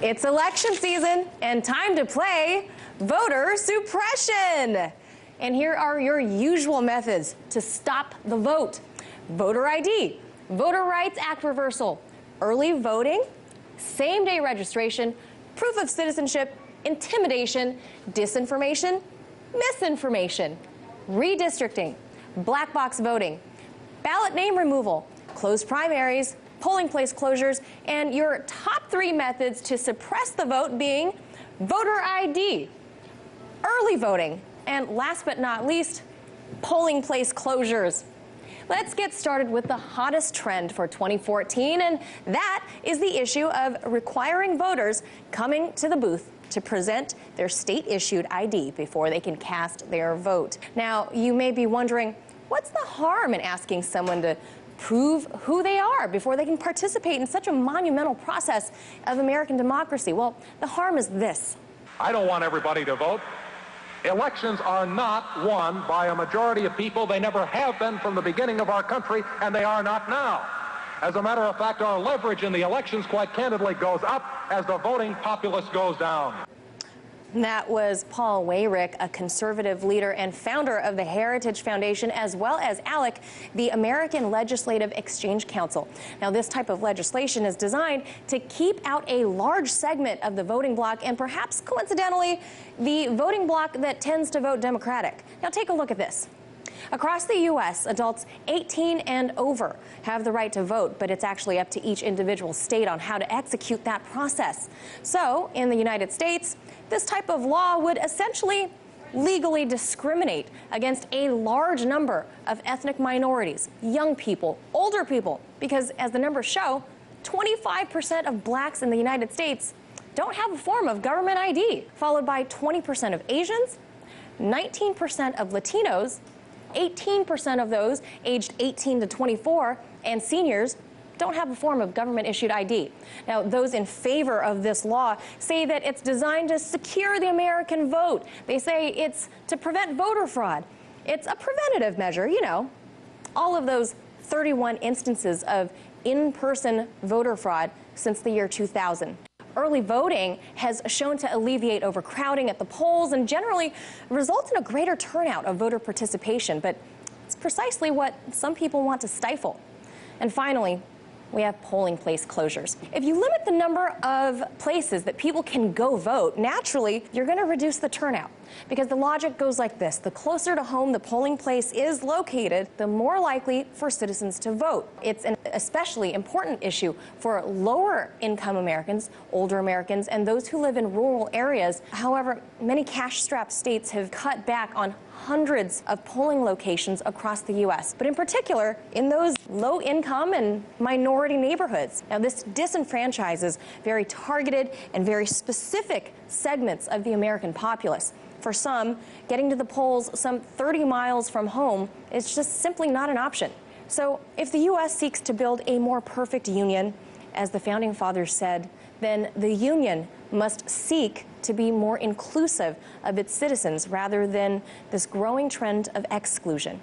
It's election season and time to play voter suppression. And here are your usual methods to stop the vote: voter ID, Voter Rights Act reversal, early voting, same-day registration, proof of citizenship, intimidation, disinformation, misinformation, redistricting, black box voting, ballot name removal, closed primaries, polling place closures, and your top 3 methods to suppress the vote being voter ID, early voting, and last but not least, polling place closures. Let's get started with the hottest trend for 2014, and that is the issue of requiring voters coming to the booth to present their state-issued ID before they can cast their vote. Now, you may be wondering, what's the harm in asking someone to prove who they are before they can participate in such a monumental process of American democracy? Well, the harm is this. I don't want everybody to vote. Elections are not won by a majority of people. They never have been from the beginning of our country, and they are not now. As a matter of fact, our leverage in the elections, quite candidly, goes up as the voting populace goes down. That was Paul Weyrich, a conservative leader and founder of the Heritage Foundation, as well as ALEC, the American Legislative Exchange Council. Now, this type of legislation is designed to keep out a large segment of the voting bloc and perhaps coincidentally, the voting bloc that tends to vote Democratic. Now, take a look at this. Across the U.S., adults 18 and over have the right to vote, but it's actually up to each individual state on how to execute that process. So, in the United States, this type of law would essentially legally discriminate against a large number of ethnic minorities, young people, older people, because as the numbers show, 25% of blacks in the United States don't have a form of government ID, followed by 20% of Asians, 19% of Latinos, 18% of those aged 18 to 24, and seniors don't have a form of government-issued ID. Now, those in favor of this law say that it's designed to secure the American vote. They say it's to prevent voter fraud. It's a preventative measure, you know. All of those 31 instances of in-person voter fraud since the year 2000. Early voting has shown to alleviate overcrowding at the polls and generally result in a greater turnout of voter participation, but it's precisely what some people want to stifle. And finally, we have polling place closures. If you limit the number of places that people can go vote, naturally, you're going to reduce the turnout. Because the logic goes like this: the closer to home the polling place is located, the more likely for citizens to vote. It's an especially important issue for lower-income Americans, older Americans, and those who live in rural areas. However, many cash-strapped states have cut back on hundreds of polling locations across the U.S., but in particular in those low-income and minority neighborhoods. Now, this disenfranchises very targeted and very specific segments of the American populace. For some, getting to the polls some 30 miles from home is just simply not an option. So if the U.S. seeks to build a more perfect union, as the Founding Fathers said, then the union must seek to be more inclusive of its citizens rather than this growing trend of exclusion.